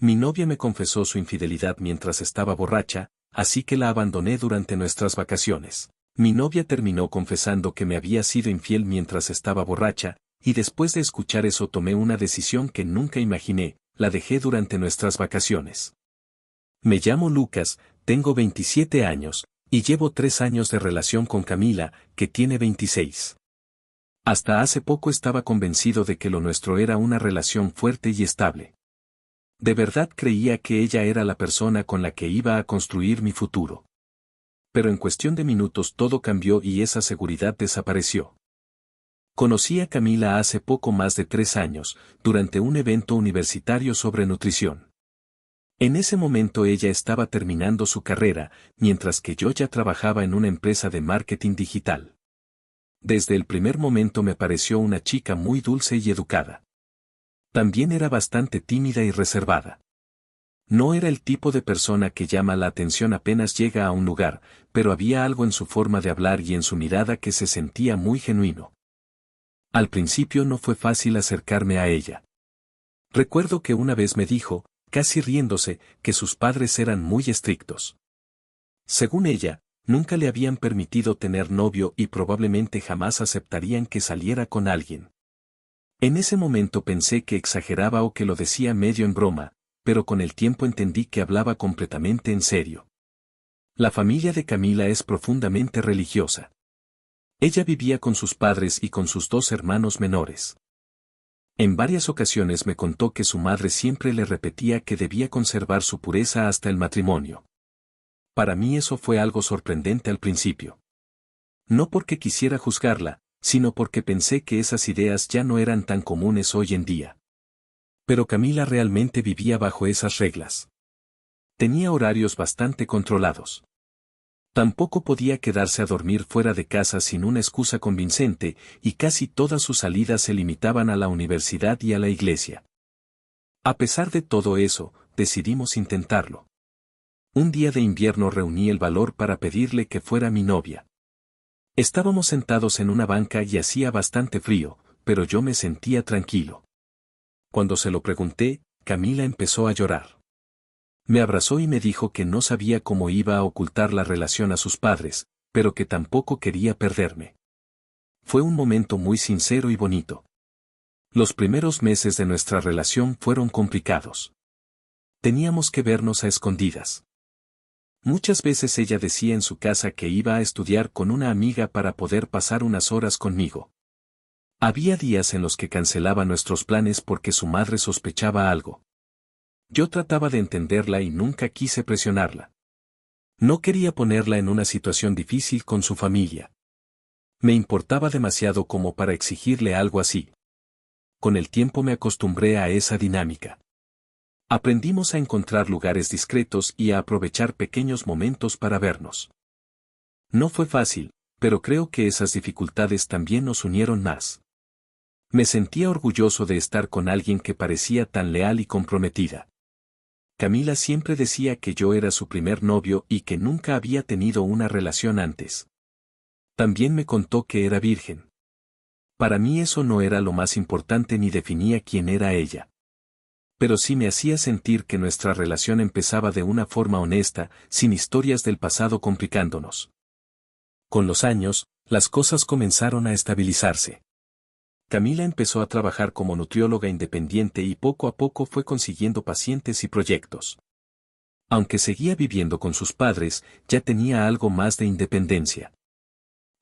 Mi novia me confesó su infidelidad mientras estaba borracha, así que la abandoné durante nuestras vacaciones. Mi novia terminó confesando que me había sido infiel mientras estaba borracha, y después de escuchar eso tomé una decisión que nunca imaginé, la dejé durante nuestras vacaciones. Me llamo Lucas, tengo 27 años, y llevo 3 años de relación con Camila, que tiene 26. Hasta hace poco estaba convencido de que lo nuestro era una relación fuerte y estable. De verdad creía que ella era la persona con la que iba a construir mi futuro. Pero en cuestión de minutos todo cambió y esa seguridad desapareció. Conocí a Camila hace poco más de 3 años, durante un evento universitario sobre nutrición. En ese momento ella estaba terminando su carrera, mientras que yo ya trabajaba en una empresa de marketing digital. Desde el primer momento me pareció una chica muy dulce y educada. También era bastante tímida y reservada. No era el tipo de persona que llama la atención apenas llega a un lugar, pero había algo en su forma de hablar y en su mirada que se sentía muy genuino. Al principio no fue fácil acercarme a ella. Recuerdo que una vez me dijo, casi riéndose, que sus padres eran muy estrictos. Según ella, nunca le habían permitido tener novio y probablemente jamás aceptarían que saliera con alguien. En ese momento pensé que exageraba o que lo decía medio en broma, pero con el tiempo entendí que hablaba completamente en serio. La familia de Camila es profundamente religiosa. Ella vivía con sus padres y con sus 2 hermanos menores. En varias ocasiones me contó que su madre siempre le repetía que debía conservar su pureza hasta el matrimonio. Para mí eso fue algo sorprendente al principio. No porque quisiera juzgarla, sino porque pensé que esas ideas ya no eran tan comunes hoy en día. Pero Camila realmente vivía bajo esas reglas. Tenía horarios bastante controlados. Tampoco podía quedarse a dormir fuera de casa sin una excusa convincente, y casi todas sus salidas se limitaban a la universidad y a la iglesia. A pesar de todo eso, decidimos intentarlo. Un día de invierno reuní el valor para pedirle que fuera mi novia. Estábamos sentados en una banca y hacía bastante frío, pero yo me sentía tranquilo. Cuando se lo pregunté, Camila empezó a llorar. Me abrazó y me dijo que no sabía cómo iba a ocultar la relación a sus padres, pero que tampoco quería perderme. Fue un momento muy sincero y bonito. Los primeros meses de nuestra relación fueron complicados. Teníamos que vernos a escondidas. Muchas veces ella decía en su casa que iba a estudiar con una amiga para poder pasar unas horas conmigo. Había días en los que cancelaba nuestros planes porque su madre sospechaba algo. Yo trataba de entenderla y nunca quise presionarla. No quería ponerla en una situación difícil con su familia. Me importaba demasiado como para exigirle algo así. Con el tiempo me acostumbré a esa dinámica. Aprendimos a encontrar lugares discretos y a aprovechar pequeños momentos para vernos. No fue fácil, pero creo que esas dificultades también nos unieron más. Me sentía orgulloso de estar con alguien que parecía tan leal y comprometida. Camila siempre decía que yo era su primer novio y que nunca había tenido una relación antes. También me contó que era virgen. Para mí eso no era lo más importante ni definía quién era ella. Pero sí me hacía sentir que nuestra relación empezaba de una forma honesta, sin historias del pasado complicándonos. Con los años, las cosas comenzaron a estabilizarse. Camila empezó a trabajar como nutrióloga independiente y poco a poco fue consiguiendo pacientes y proyectos. Aunque seguía viviendo con sus padres, ya tenía algo más de independencia.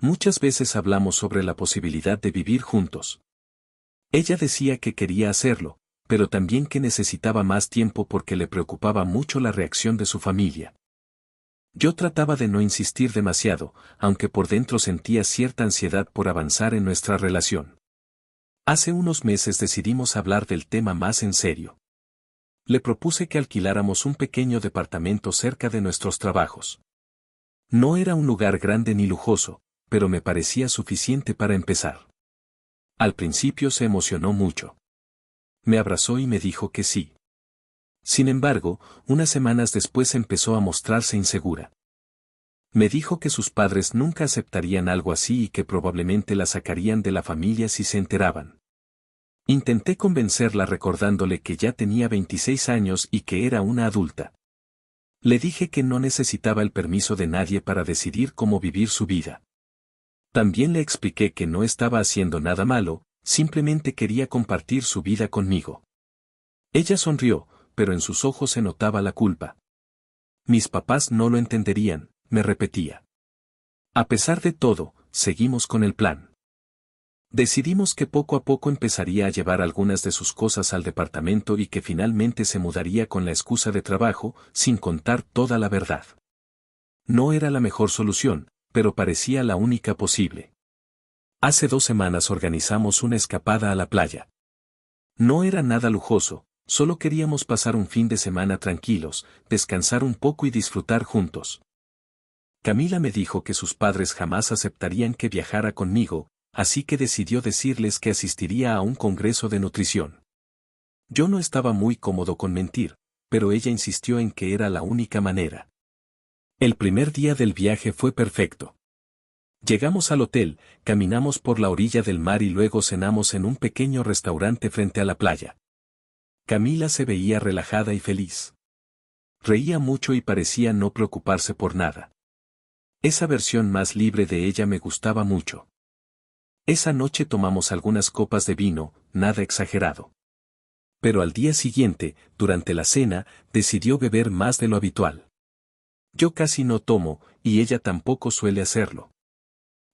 Muchas veces hablamos sobre la posibilidad de vivir juntos. Ella decía que quería hacerlo, pero también que necesitaba más tiempo porque le preocupaba mucho la reacción de su familia. Yo trataba de no insistir demasiado, aunque por dentro sentía cierta ansiedad por avanzar en nuestra relación. Hace unos meses decidimos hablar del tema más en serio. Le propuse que alquiláramos un pequeño departamento cerca de nuestros trabajos. No era un lugar grande ni lujoso, pero me parecía suficiente para empezar. Al principio se emocionó mucho. Me abrazó y me dijo que sí. Sin embargo, unas semanas después empezó a mostrarse insegura. Me dijo que sus padres nunca aceptarían algo así y que probablemente la sacarían de la familia si se enteraban. Intenté convencerla recordándole que ya tenía 26 años y que era una adulta. Le dije que no necesitaba el permiso de nadie para decidir cómo vivir su vida. También le expliqué que no estaba haciendo nada malo, simplemente quería compartir su vida conmigo. Ella sonrió, pero en sus ojos se notaba la culpa. Mis papás no lo entenderían, me repetía. A pesar de todo, seguimos con el plan. Decidimos que poco a poco empezaría a llevar algunas de sus cosas al departamento y que finalmente se mudaría con la excusa de trabajo, sin contar toda la verdad. No era la mejor solución, pero parecía la única posible. Hace 2 semanas organizamos una escapada a la playa. No era nada lujoso, solo queríamos pasar un fin de semana tranquilos, descansar un poco y disfrutar juntos. Camila me dijo que sus padres jamás aceptarían que viajara conmigo, así que decidió decirles que asistiría a un congreso de nutrición. Yo no estaba muy cómodo con mentir, pero ella insistió en que era la única manera. El primer día del viaje fue perfecto. Llegamos al hotel, caminamos por la orilla del mar y luego cenamos en un pequeño restaurante frente a la playa. Camila se veía relajada y feliz. Reía mucho y parecía no preocuparse por nada. Esa versión más libre de ella me gustaba mucho. Esa noche tomamos algunas copas de vino, nada exagerado. Pero al día siguiente, durante la cena, decidió beber más de lo habitual. Yo casi no tomo, y ella tampoco suele hacerlo.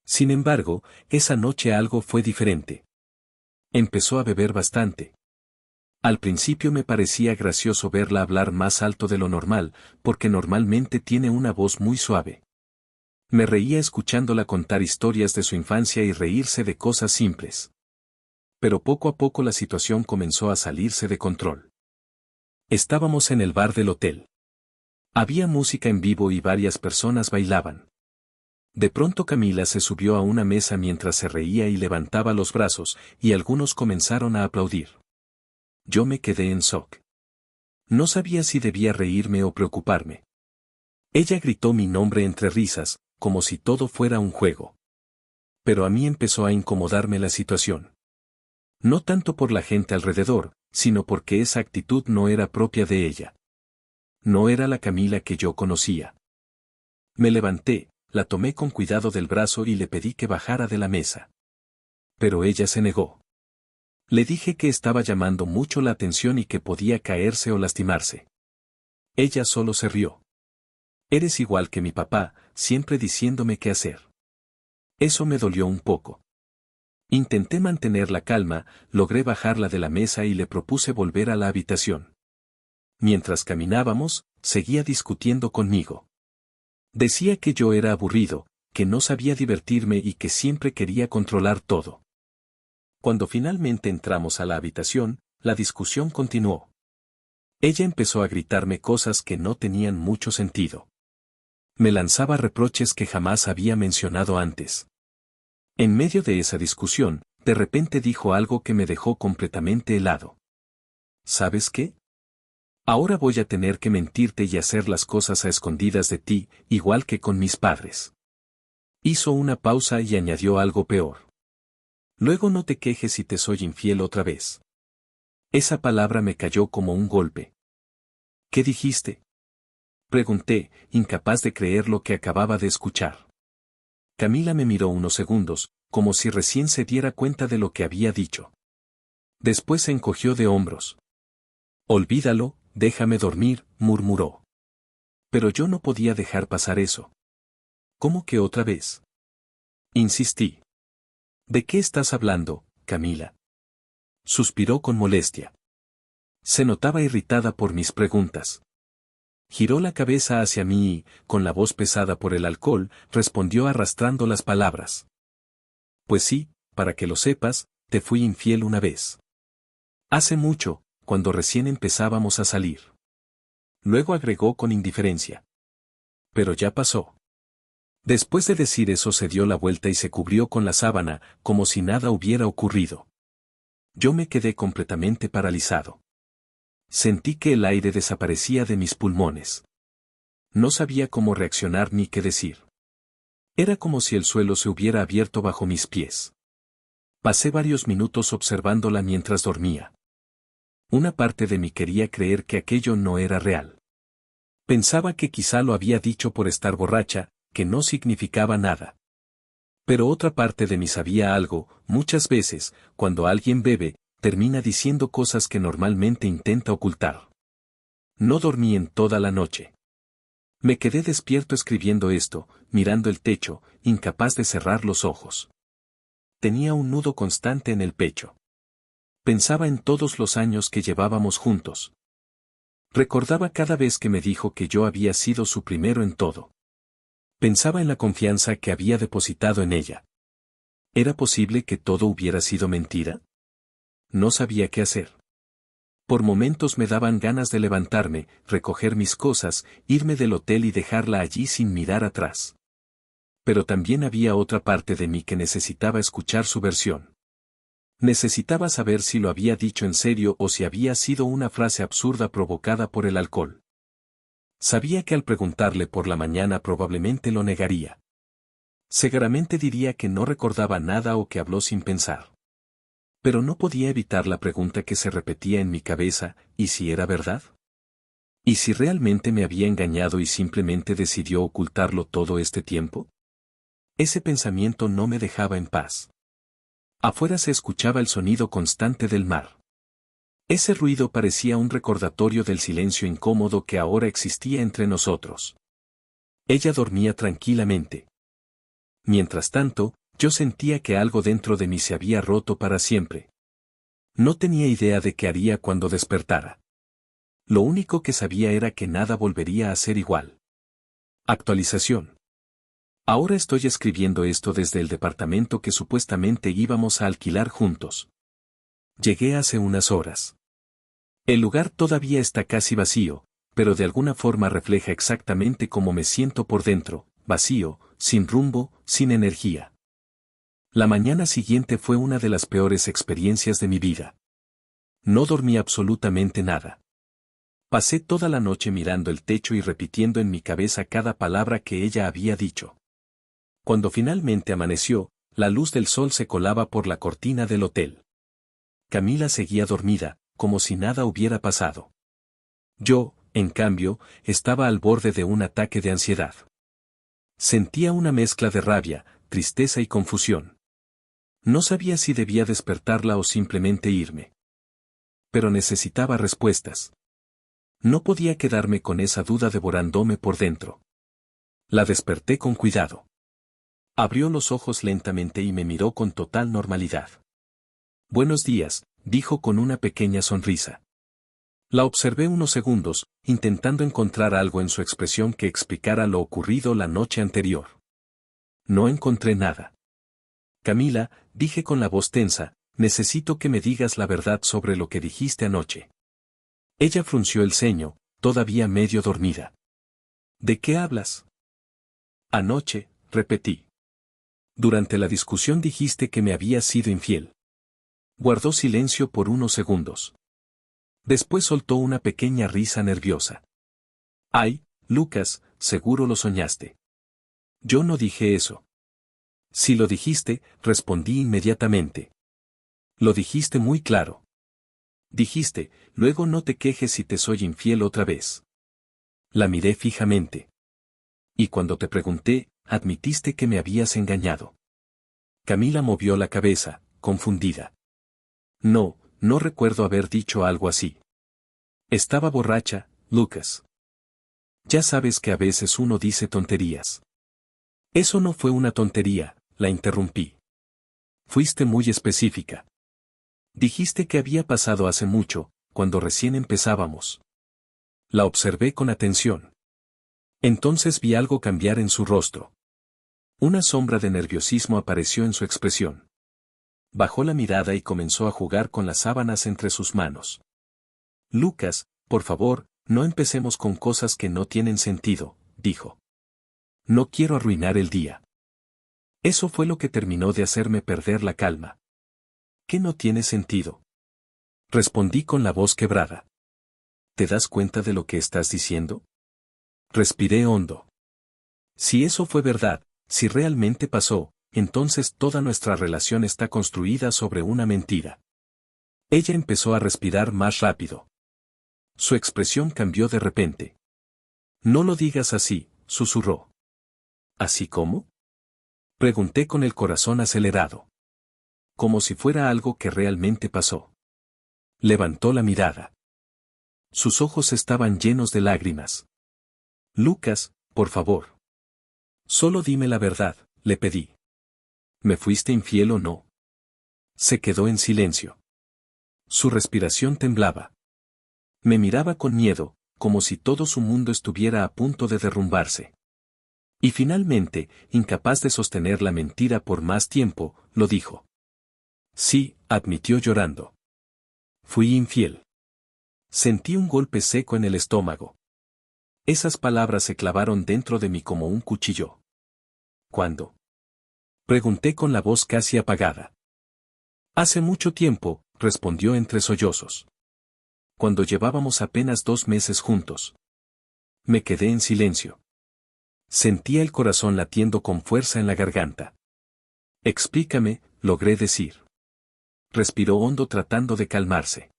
Sin embargo, esa noche algo fue diferente. Empezó a beber bastante. Al principio me parecía gracioso verla hablar más alto de lo normal, porque normalmente tiene una voz muy suave. Me reía escuchándola contar historias de su infancia y reírse de cosas simples. Pero poco a poco la situación comenzó a salirse de control. Estábamos en el bar del hotel. Había música en vivo y varias personas bailaban. De pronto Camila se subió a una mesa mientras se reía y levantaba los brazos, y algunos comenzaron a aplaudir. Yo me quedé en shock. No sabía si debía reírme o preocuparme. Ella gritó mi nombre entre risas, como si todo fuera un juego. Pero a mí empezó a incomodarme la situación. No tanto por la gente alrededor, sino porque esa actitud no era propia de ella. No era la Camila que yo conocía. Me levanté, la tomé con cuidado del brazo y le pedí que bajara de la mesa. Pero ella se negó. Le dije que estaba llamando mucho la atención y que podía caerse o lastimarse. Ella solo se rió. Eres igual que mi papá, siempre diciéndome qué hacer. Eso me dolió un poco. Intenté mantener la calma, logré bajarla de la mesa y le propuse volver a la habitación. Mientras caminábamos, seguía discutiendo conmigo. Decía que yo era aburrido, que no sabía divertirme y que siempre quería controlar todo. Cuando finalmente entramos a la habitación, la discusión continuó. Ella empezó a gritarme cosas que no tenían mucho sentido. Me lanzaba reproches que jamás había mencionado antes. En medio de esa discusión, de repente dijo algo que me dejó completamente helado. ¿Sabes qué? Ahora voy a tener que mentirte y hacer las cosas a escondidas de ti, igual que con mis padres. Hizo una pausa y añadió algo peor. Luego no te quejes si te soy infiel otra vez. Esa palabra me cayó como un golpe. ¿Qué dijiste? Pregunté, incapaz de creer lo que acababa de escuchar. Camila me miró unos segundos, como si recién se diera cuenta de lo que había dicho. Después se encogió de hombros. Olvídalo, déjame dormir, murmuró. Pero yo no podía dejar pasar eso. ¿Cómo que otra vez? Insistí. ¿De qué estás hablando, Camila? Suspiró con molestia. Se notaba irritada por mis preguntas. Giró la cabeza hacia mí y, con la voz pesada por el alcohol, respondió arrastrando las palabras. Pues sí, para que lo sepas, te fui infiel una vez. Hace mucho, cuando recién empezábamos a salir. Luego agregó con indiferencia. Pero ya pasó. Después de decir eso se dio la vuelta y se cubrió con la sábana, como si nada hubiera ocurrido. Yo me quedé completamente paralizado. Sentí que el aire desaparecía de mis pulmones. No sabía cómo reaccionar ni qué decir. Era como si el suelo se hubiera abierto bajo mis pies. Pasé varios minutos observándola mientras dormía. Una parte de mí quería creer que aquello no era real. Pensaba que quizá lo había dicho por estar borracha, que no significaba nada. Pero otra parte de mí sabía algo: muchas veces, cuando alguien bebe, termina diciendo cosas que normalmente intenta ocultar. No dormí en toda la noche. Me quedé despierto escribiendo esto, mirando el techo, incapaz de cerrar los ojos. Tenía un nudo constante en el pecho. Pensaba en todos los años que llevábamos juntos. Recordaba cada vez que me dijo que yo había sido su primero en todo. Pensaba en la confianza que había depositado en ella. ¿Era posible que todo hubiera sido mentira? No sabía qué hacer. Por momentos me daban ganas de levantarme, recoger mis cosas, irme del hotel y dejarla allí sin mirar atrás. Pero también había otra parte de mí que necesitaba escuchar su versión. Necesitaba saber si lo había dicho en serio o si había sido una frase absurda provocada por el alcohol. Sabía que al preguntarle por la mañana probablemente lo negaría. Seguramente diría que no recordaba nada o que habló sin pensar. Pero no podía evitar la pregunta que se repetía en mi cabeza: ¿y si era verdad? ¿Y si realmente me había engañado y simplemente decidió ocultarlo todo este tiempo? Ese pensamiento no me dejaba en paz. Afuera se escuchaba el sonido constante del mar. Ese ruido parecía un recordatorio del silencio incómodo que ahora existía entre nosotros. Ella dormía tranquilamente. Mientras tanto, yo sentía que algo dentro de mí se había roto para siempre. No tenía idea de qué haría cuando despertara. Lo único que sabía era que nada volvería a ser igual. Actualización. Ahora estoy escribiendo esto desde el departamento que supuestamente íbamos a alquilar juntos. Llegué hace unas horas. El lugar todavía está casi vacío, pero de alguna forma refleja exactamente cómo me siento por dentro: vacío, sin rumbo, sin energía. La mañana siguiente fue una de las peores experiencias de mi vida. No dormí absolutamente nada. Pasé toda la noche mirando el techo y repitiendo en mi cabeza cada palabra que ella había dicho. Cuando finalmente amaneció, la luz del sol se colaba por la cortina del hotel. Camila seguía dormida, como si nada hubiera pasado. Yo, en cambio, estaba al borde de un ataque de ansiedad. Sentía una mezcla de rabia, tristeza y confusión. No sabía si debía despertarla o simplemente irme. Pero necesitaba respuestas. No podía quedarme con esa duda devorándome por dentro. La desperté con cuidado. Abrió los ojos lentamente y me miró con total normalidad. «Buenos días», dijo con una pequeña sonrisa. La observé unos segundos, intentando encontrar algo en su expresión que explicara lo ocurrido la noche anterior. No encontré nada. «Camila», dije con la voz tensa, «necesito que me digas la verdad sobre lo que dijiste anoche». Ella frunció el ceño, todavía medio dormida. «¿De qué hablas?» «Anoche», repetí. «Durante la discusión dijiste que me habías sido infiel». Guardó silencio por unos segundos. Después soltó una pequeña risa nerviosa. «Ay, Lucas, seguro lo soñaste». «Yo no dije eso». «Si lo dijiste», respondí inmediatamente. «Lo dijiste muy claro». «Dijiste, luego no te quejes si te soy infiel otra vez». La miré fijamente. «Y cuando te pregunté, admitiste que me habías engañado». Camila movió la cabeza, confundida. «No, no recuerdo haber dicho algo así». «Estaba borracha, Lucas». «Ya sabes que a veces uno dice tonterías». «Eso no fue una tontería», la interrumpí. «Fuiste muy específica. Dijiste que había pasado hace mucho, cuando recién empezábamos». La observé con atención. Entonces vi algo cambiar en su rostro. Una sombra de nerviosismo apareció en su expresión. Bajó la mirada y comenzó a jugar con las sábanas entre sus manos. «Lucas, por favor, no empecemos con cosas que no tienen sentido», dijo. «No quiero arruinar el día». Eso fue lo que terminó de hacerme perder la calma. «¿Qué no tiene sentido?», respondí con la voz quebrada. «¿Te das cuenta de lo que estás diciendo?». Respiré hondo. Si eso fue verdad, si realmente pasó, entonces toda nuestra relación está construida sobre una mentira. Ella empezó a respirar más rápido. Su expresión cambió de repente. No lo digas así, susurró. ¿Así cómo? Pregunté con el corazón acelerado. Como si fuera algo que realmente pasó. Levantó la mirada. Sus ojos estaban llenos de lágrimas. Lucas, por favor. Solo dime la verdad, le pedí. ¿Me fuiste infiel o no? Se quedó en silencio. Su respiración temblaba. Me miraba con miedo, como si todo su mundo estuviera a punto de derrumbarse. Y finalmente, incapaz de sostener la mentira por más tiempo, lo dijo. Sí, admitió llorando. Fui infiel. Sentí un golpe seco en el estómago. Esas palabras se clavaron dentro de mí como un cuchillo. ¿Cuándo? Pregunté con la voz casi apagada. Hace mucho tiempo, respondió entre sollozos. Cuando llevábamos apenas 2 meses juntos. Me quedé en silencio. Sentía el corazón latiendo con fuerza en la garganta. Explícame, logré decir. Respiró hondo tratando de calmarse.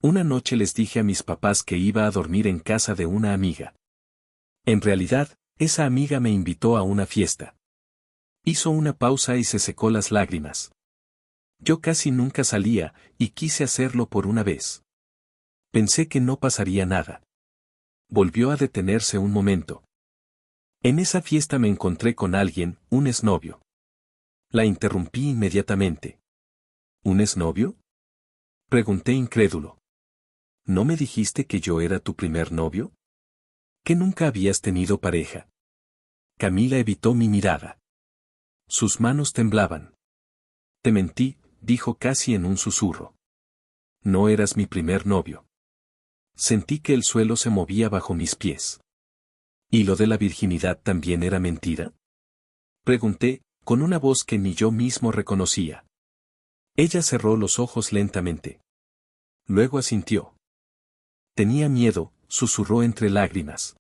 Una noche les dije a mis papás que iba a dormir en casa de una amiga. En realidad, esa amiga me invitó a una fiesta. Hizo una pausa y se secó las lágrimas. Yo casi nunca salía, y quise hacerlo por una vez. Pensé que no pasaría nada. Volvió a detenerse un momento. En esa fiesta me encontré con alguien, un exnovio. La interrumpí inmediatamente. ¿Un exnovio? Pregunté incrédulo. ¿No me dijiste que yo era tu primer novio? ¿Que nunca habías tenido pareja? Camila evitó mi mirada. Sus manos temblaban. Te mentí, dijo casi en un susurro. No eras mi primer novio. Sentí que el suelo se movía bajo mis pies. ¿Y lo de la virginidad también era mentira? Pregunté, con una voz que ni yo mismo reconocía. Ella cerró los ojos lentamente. Luego asintió. Tenía miedo, susurró entre lágrimas.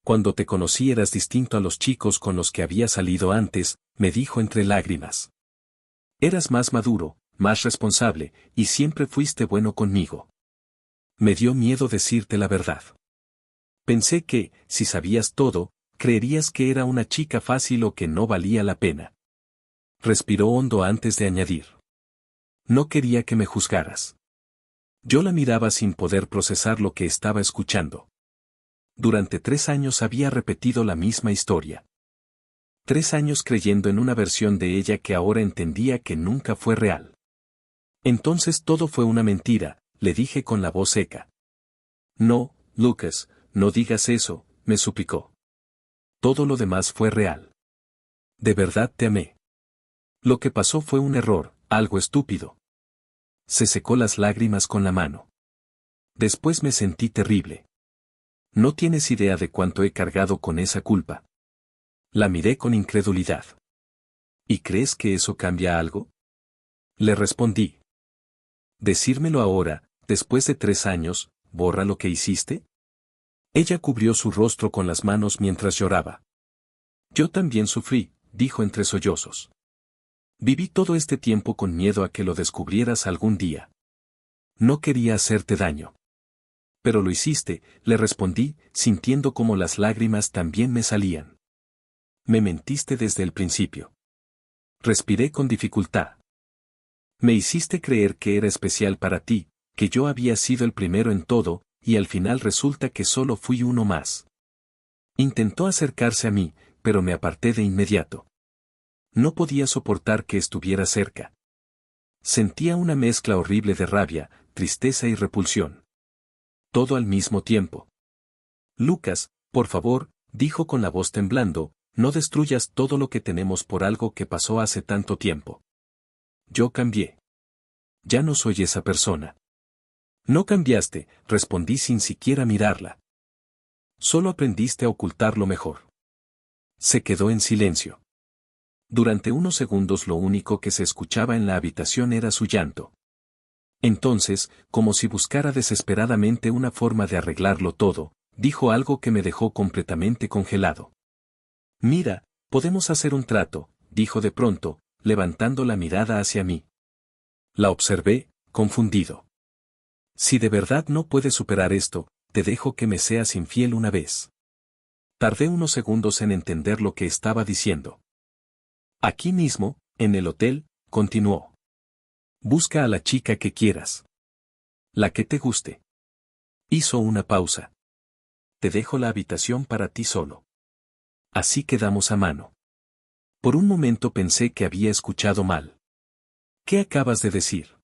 Cuando te conocí eras distinto a los chicos con los que había salido antes, me dijo entre lágrimas. Eras más maduro, más responsable, y siempre fuiste bueno conmigo. Me dio miedo decirte la verdad. Pensé que, si sabías todo, creerías que era una chica fácil o que no valía la pena. Respiró hondo antes de añadir. No quería que me juzgaras. Yo la miraba sin poder procesar lo que estaba escuchando. Durante 3 años había repetido la misma historia. 3 años creyendo en una versión de ella que ahora entendía que nunca fue real. Entonces todo fue una mentira, le dije con la voz seca. No, Lucas, no digas eso, me suplicó. Todo lo demás fue real. De verdad te amé. Lo que pasó fue un error, algo estúpido. Se secó las lágrimas con la mano. Después me sentí terrible. No tienes idea de cuánto he cargado con esa culpa. La miré con incredulidad. ¿Y crees que eso cambia algo? Le respondí. Decírmelo ahora, después de 3 años, ¿borra lo que hiciste? Ella cubrió su rostro con las manos mientras lloraba. Yo también sufrí, dijo entre sollozos. Viví todo este tiempo con miedo a que lo descubrieras algún día. No quería hacerte daño. Pero lo hiciste, le respondí, sintiendo como las lágrimas también me salían. Me mentiste desde el principio. Respiré con dificultad. Me hiciste creer que era especial para ti, que yo había sido el primero en todo, y al final resulta que solo fui uno más. Intentó acercarse a mí, pero me aparté de inmediato. No podía soportar que estuviera cerca. Sentía una mezcla horrible de rabia, tristeza y repulsión. Todo al mismo tiempo. Lucas, por favor, dijo con la voz temblando, no destruyas todo lo que tenemos por algo que pasó hace tanto tiempo. Yo cambié. Ya no soy esa persona. No cambiaste, respondí sin siquiera mirarla. Solo aprendiste a ocultarlo mejor. Se quedó en silencio. Durante unos segundos lo único que se escuchaba en la habitación era su llanto. Entonces, como si buscara desesperadamente una forma de arreglarlo todo, dijo algo que me dejó completamente congelado. Mira, podemos hacer un trato, dijo de pronto, levantando la mirada hacia mí. La observé, confundido. Si de verdad no puedes superar esto, te dejo que me seas infiel una vez. Tardé unos segundos en entender lo que estaba diciendo. Aquí mismo, en el hotel, continuó. Busca a la chica que quieras. La que te guste. Hizo una pausa. Te dejo la habitación para ti solo. Así quedamos a mano. Por un momento pensé que había escuchado mal. ¿Qué acabas de decir?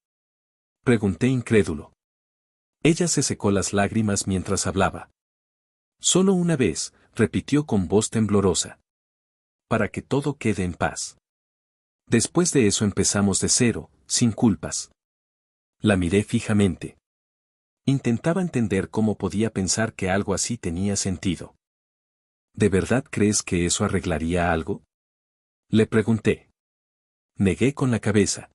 Pregunté incrédulo. Ella se secó las lágrimas mientras hablaba. Solo una vez, repitió con voz temblorosa. Para que todo quede en paz. Después de eso empezamos de cero, sin culpas. La miré fijamente. Intentaba entender cómo podía pensar que algo así tenía sentido. ¿De verdad crees que eso arreglaría algo? Le pregunté. Negué con la cabeza.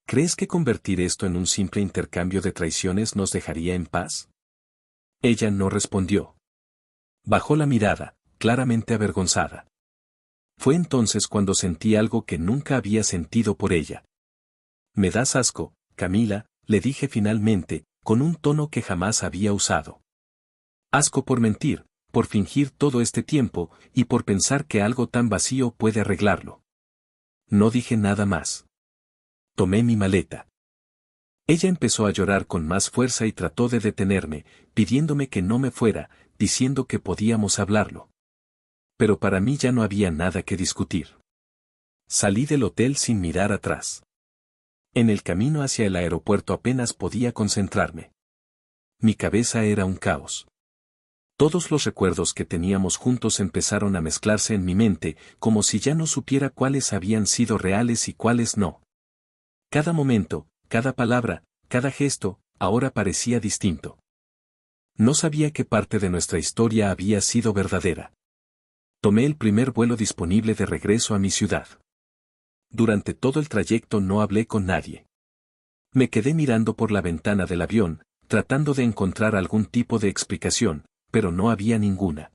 ¿Crees que convertir esto en un simple intercambio de traiciones nos dejaría en paz? Ella no respondió. Bajó la mirada, claramente avergonzada. Fue entonces cuando sentí algo que nunca había sentido por ella. Me das asco, Camila, le dije finalmente, con un tono que jamás había usado. Asco por mentir, por fingir todo este tiempo, y por pensar que algo tan vacío puede arreglarlo. No dije nada más. Tomé mi maleta. Ella empezó a llorar con más fuerza y trató de detenerme, pidiéndome que no me fuera, diciendo que podíamos hablarlo. Pero para mí ya no había nada que discutir. Salí del hotel sin mirar atrás. En el camino hacia el aeropuerto apenas podía concentrarme. Mi cabeza era un caos. Todos los recuerdos que teníamos juntos empezaron a mezclarse en mi mente, como si ya no supiera cuáles habían sido reales y cuáles no. Cada momento, cada palabra, cada gesto, ahora parecía distinto. No sabía qué parte de nuestra historia había sido verdadera. Tomé el primer vuelo disponible de regreso a mi ciudad. Durante todo el trayecto no hablé con nadie. Me quedé mirando por la ventana del avión, tratando de encontrar algún tipo de explicación, pero no había ninguna.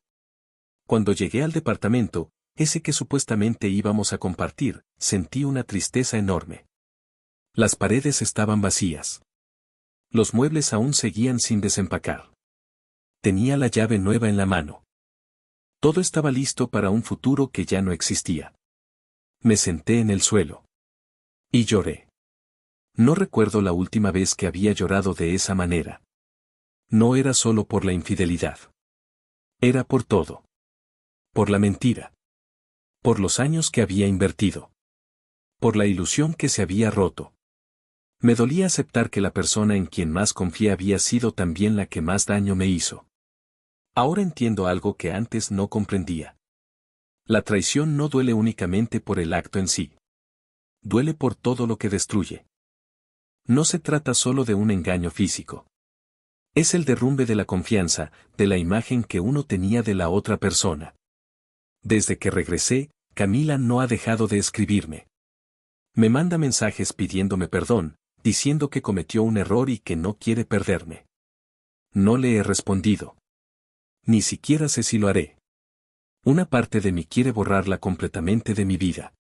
Cuando llegué al departamento, ese que supuestamente íbamos a compartir, sentí una tristeza enorme. Las paredes estaban vacías. Los muebles aún seguían sin desempacar. Tenía la llave nueva en la mano. Todo estaba listo para un futuro que ya no existía. Me senté en el suelo. Y lloré. No recuerdo la última vez que había llorado de esa manera. No era solo por la infidelidad. Era por todo. Por la mentira. Por los años que había invertido. Por la ilusión que se había roto. Me dolía aceptar que la persona en quien más confié había sido también la que más daño me hizo. Ahora entiendo algo que antes no comprendía. La traición no duele únicamente por el acto en sí. Duele por todo lo que destruye. No se trata solo de un engaño físico. Es el derrumbe de la confianza, de la imagen que uno tenía de la otra persona. Desde que regresé, Camila no ha dejado de escribirme. Me manda mensajes pidiéndome perdón, diciendo que cometió un error y que no quiere perderme. No le he respondido. Ni siquiera sé si lo haré. Una parte de mí quiere borrarla completamente de mi vida.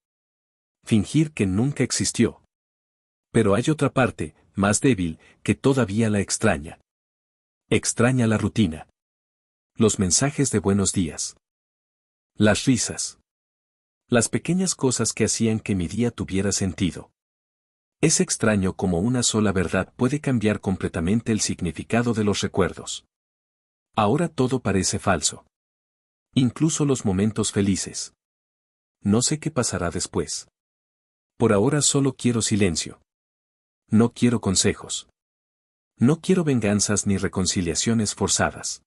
Fingir que nunca existió. Pero hay otra parte, más débil, que todavía la extraña. Extraña la rutina. Los mensajes de buenos días. Las risas. Las pequeñas cosas que hacían que mi día tuviera sentido. Es extraño cómo una sola verdad puede cambiar completamente el significado de los recuerdos. Ahora todo parece falso. Incluso los momentos felices. No sé qué pasará después. Por ahora solo quiero silencio. No quiero consejos. No quiero venganzas ni reconciliaciones forzadas.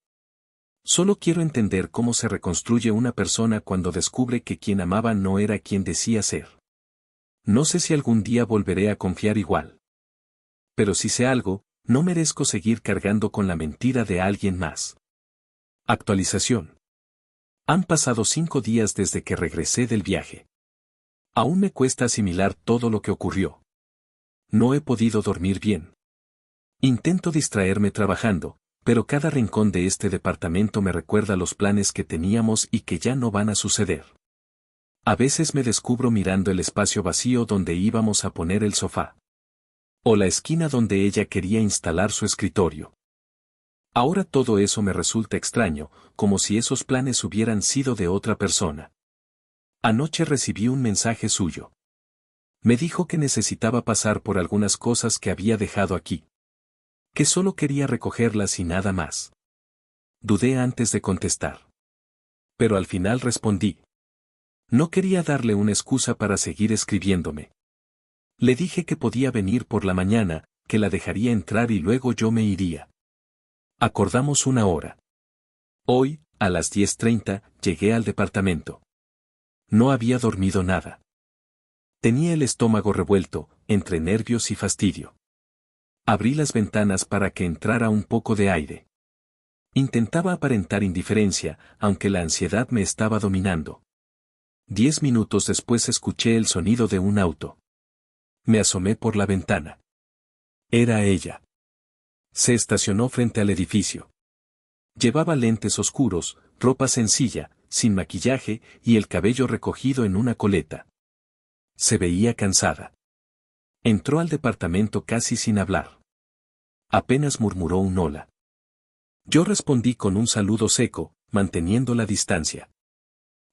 Solo quiero entender cómo se reconstruye una persona cuando descubre que quien amaba no era quien decía ser. No sé si algún día volveré a confiar igual. Pero si sé algo, no merezco seguir cargando con la mentira de alguien más. Actualización. Han pasado 5 días desde que regresé del viaje. Aún me cuesta asimilar todo lo que ocurrió. No he podido dormir bien. Intento distraerme trabajando, pero cada rincón de este departamento me recuerda los planes que teníamos y que ya no van a suceder. A veces me descubro mirando el espacio vacío donde íbamos a poner el sofá. O la esquina donde ella quería instalar su escritorio. Ahora todo eso me resulta extraño, como si esos planes hubieran sido de otra persona. Anoche recibí un mensaje suyo. Me dijo que necesitaba pasar por algunas cosas que había dejado aquí. Que solo quería recogerlas y nada más. Dudé antes de contestar. Pero al final respondí. No quería darle una excusa para seguir escribiéndome. Le dije que podía venir por la mañana, que la dejaría entrar y luego yo me iría. Acordamos una hora. Hoy, a las 10:30, llegué al departamento. No había dormido nada. Tenía el estómago revuelto, entre nervios y fastidio. Abrí las ventanas para que entrara un poco de aire. Intentaba aparentar indiferencia, aunque la ansiedad me estaba dominando. 10 minutos después escuché el sonido de un auto. Me asomé por la ventana. Era ella. Se estacionó frente al edificio. Llevaba lentes oscuros, ropa sencilla, sin maquillaje y el cabello recogido en una coleta. Se veía cansada. Entró al departamento casi sin hablar. Apenas murmuró un hola. Yo respondí con un saludo seco, manteniendo la distancia.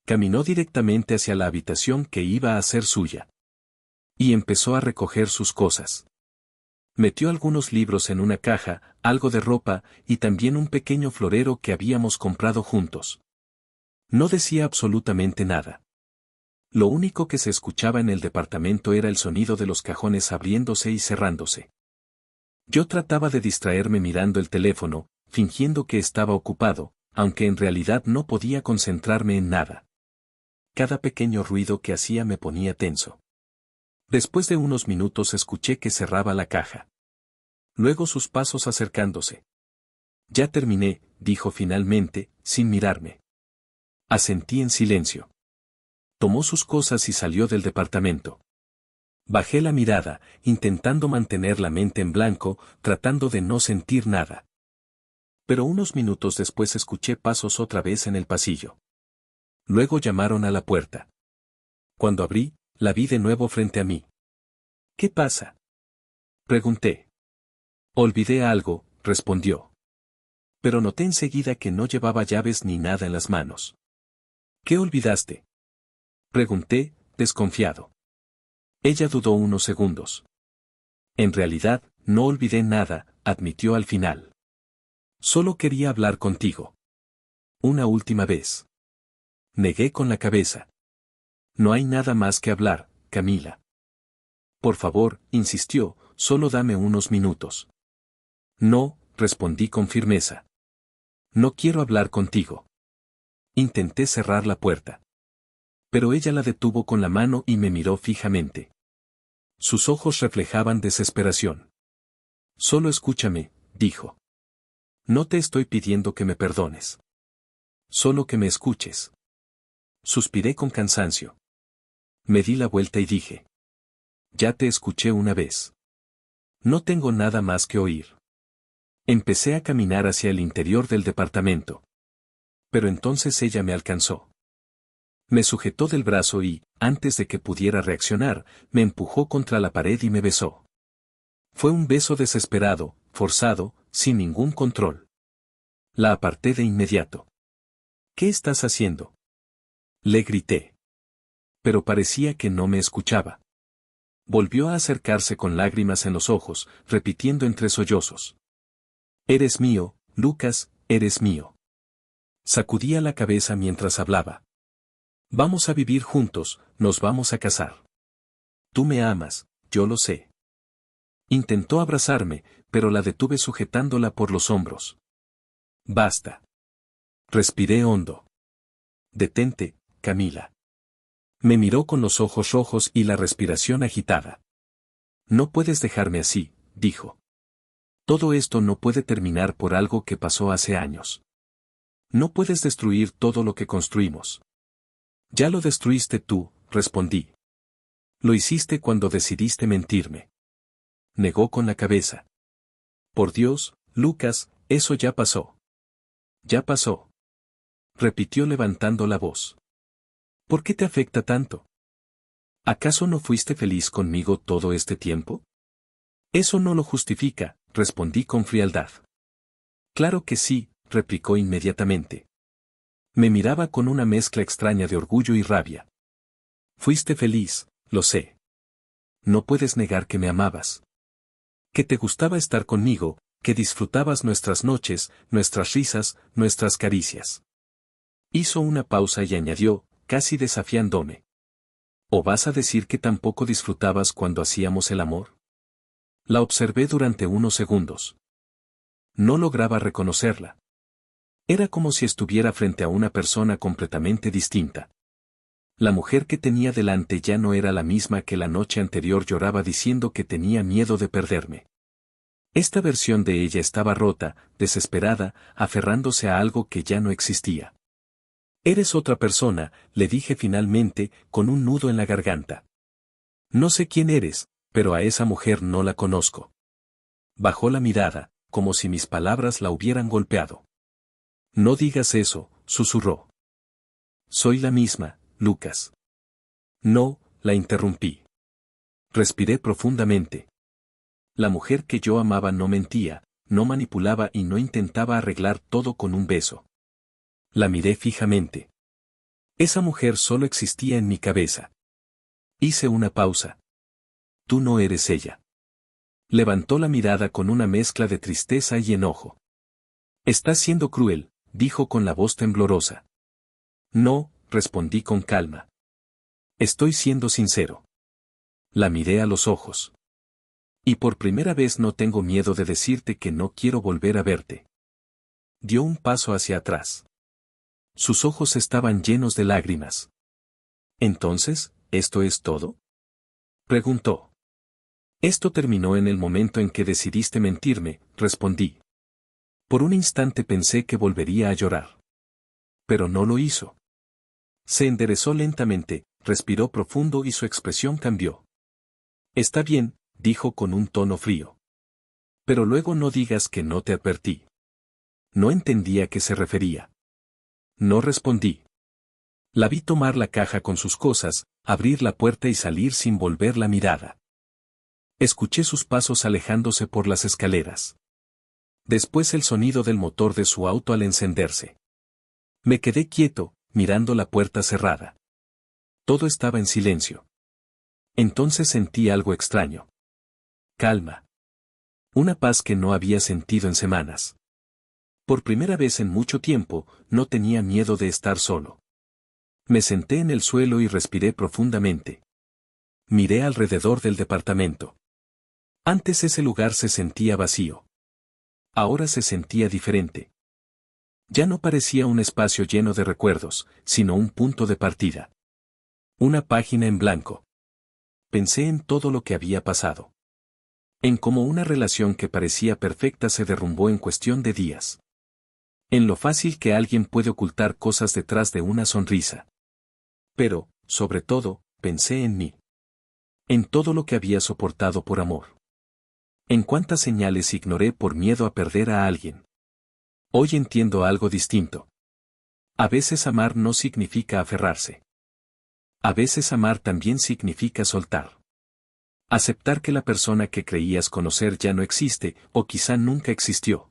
Caminó directamente hacia la habitación que iba a ser suya. Y empezó a recoger sus cosas. Metió algunos libros en una caja, algo de ropa y también un pequeño florero que habíamos comprado juntos. No decía absolutamente nada. Lo único que se escuchaba en el departamento era el sonido de los cajones abriéndose y cerrándose. Yo trataba de distraerme mirando el teléfono, fingiendo que estaba ocupado, aunque en realidad no podía concentrarme en nada. Cada pequeño ruido que hacía me ponía tenso. Después de unos minutos escuché que cerraba la caja. Luego sus pasos acercándose. Ya terminé, dijo finalmente, sin mirarme. Asentí en silencio. Tomó sus cosas y salió del departamento. Bajé la mirada, intentando mantener la mente en blanco, tratando de no sentir nada. Pero unos minutos después escuché pasos otra vez en el pasillo. Luego llamaron a la puerta. Cuando abrí, la vi de nuevo frente a mí. ¿Qué pasa?, pregunté. Olvidé algo, respondió. Pero noté enseguida que no llevaba llaves ni nada en las manos. ¿Qué olvidaste?, pregunté, desconfiado. Ella dudó unos segundos. En realidad, no olvidé nada, admitió al final. Solo quería hablar contigo. Una última vez. Negué con la cabeza. No hay nada más que hablar, Camila. Por favor, insistió, solo dame unos minutos. No, respondí con firmeza. No quiero hablar contigo. Intenté cerrar la puerta. Pero ella la detuvo con la mano y me miró fijamente. Sus ojos reflejaban desesperación. Solo escúchame, dijo. No te estoy pidiendo que me perdones. Solo que me escuches. Suspiré con cansancio. Me di la vuelta y dije. Ya te escuché una vez. No tengo nada más que oír. Empecé a caminar hacia el interior del departamento. Pero entonces ella me alcanzó. Me sujetó del brazo y, antes de que pudiera reaccionar, me empujó contra la pared y me besó. Fue un beso desesperado, forzado, sin ningún control. La aparté de inmediato. ¿Qué estás haciendo?, le grité. Pero parecía que no me escuchaba. Volvió a acercarse con lágrimas en los ojos, repitiendo entre sollozos. Eres mío, Lucas, eres mío. Sacudía la cabeza mientras hablaba. Vamos a vivir juntos, nos vamos a casar. Tú me amas, yo lo sé. Intentó abrazarme, pero la detuve sujetándola por los hombros. Basta. Respiré hondo. Detente, Camila. Me miró con los ojos rojos y la respiración agitada. No puedes dejarme así, dijo. Todo esto no puede terminar por algo que pasó hace años. No puedes destruir todo lo que construimos. Ya lo destruiste tú, respondí. Lo hiciste cuando decidiste mentirme. Negó con la cabeza. Por Dios, Lucas, eso ya pasó. Ya pasó. Repitió levantando la voz. ¿Por qué te afecta tanto? ¿Acaso no fuiste feliz conmigo todo este tiempo? Eso no lo justifica, respondí con frialdad. Claro que sí, replicó inmediatamente. Me miraba con una mezcla extraña de orgullo y rabia. Fuiste feliz, lo sé. No puedes negar que me amabas. Que te gustaba estar conmigo, que disfrutabas nuestras noches, nuestras risas, nuestras caricias. Hizo una pausa y añadió, casi desafiándome. ¿O vas a decir que tampoco disfrutabas cuando hacíamos el amor? La observé durante unos segundos. No lograba reconocerla. Era como si estuviera frente a una persona completamente distinta. La mujer que tenía delante ya no era la misma que la noche anterior lloraba diciendo que tenía miedo de perderme. Esta versión de ella estaba rota, desesperada, aferrándose a algo que ya no existía. Eres otra persona, le dije finalmente, con un nudo en la garganta. No sé quién eres, pero a esa mujer no la conozco. Bajó la mirada, como si mis palabras la hubieran golpeado. No digas eso, susurró. Soy la misma, Lucas. No, la interrumpí. Respiré profundamente. La mujer que yo amaba no mentía, no manipulaba y no intentaba arreglar todo con un beso. La miré fijamente. Esa mujer solo existía en mi cabeza. Hice una pausa. Tú no eres ella. Levantó la mirada con una mezcla de tristeza y enojo. Estás siendo cruel, dijo con la voz temblorosa. No, respondí con calma. Estoy siendo sincero. La miré a los ojos. Y por primera vez no tengo miedo de decirte que no quiero volver a verte. Dio un paso hacia atrás. Sus ojos estaban llenos de lágrimas. Entonces, ¿esto es todo? Preguntó. Esto terminó en el momento en que decidiste mentirme, respondí. Por un instante pensé que volvería a llorar. Pero no lo hizo. Se enderezó lentamente, respiró profundo y su expresión cambió. Está bien, dijo con un tono frío. Pero luego no digas que no te advertí. No entendía a qué se refería. No respondí. La vi tomar la caja con sus cosas, abrir la puerta y salir sin volver la mirada. Escuché sus pasos alejándose por las escaleras. Después el sonido del motor de su auto al encenderse. Me quedé quieto, mirando la puerta cerrada. Todo estaba en silencio. Entonces sentí algo extraño. Calma. Una paz que no había sentido en semanas. Por primera vez en mucho tiempo, no tenía miedo de estar solo. Me senté en el suelo y respiré profundamente. Miré alrededor del departamento. Antes ese lugar se sentía vacío. Ahora se sentía diferente. Ya no parecía un espacio lleno de recuerdos, sino un punto de partida. Una página en blanco. Pensé en todo lo que había pasado. En cómo una relación que parecía perfecta se derrumbó en cuestión de días. En lo fácil que alguien puede ocultar cosas detrás de una sonrisa. Pero, sobre todo, pensé en mí. En todo lo que había soportado por amor. En cuántas señales ignoré por miedo a perder a alguien. Hoy entiendo algo distinto. A veces amar no significa aferrarse. A veces amar también significa soltar. Aceptar que la persona que creías conocer ya no existe, o quizá nunca existió.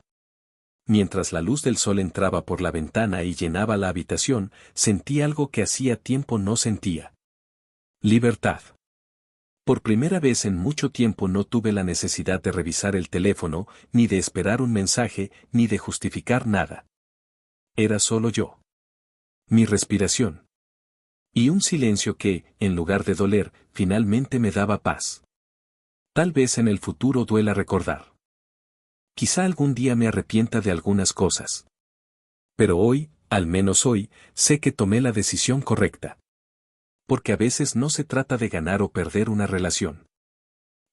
Mientras la luz del sol entraba por la ventana y llenaba la habitación, sentí algo que hacía tiempo no sentía. Libertad. Por primera vez en mucho tiempo no tuve la necesidad de revisar el teléfono, ni de esperar un mensaje, ni de justificar nada. Era solo yo. Mi respiración. Y un silencio que, en lugar de doler, finalmente me daba paz. Tal vez en el futuro duela recordar. Quizá algún día me arrepienta de algunas cosas. Pero hoy, al menos hoy, sé que tomé la decisión correcta. Porque a veces no se trata de ganar o perder una relación.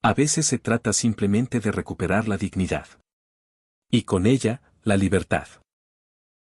A veces se trata simplemente de recuperar la dignidad. Y con ella, la libertad.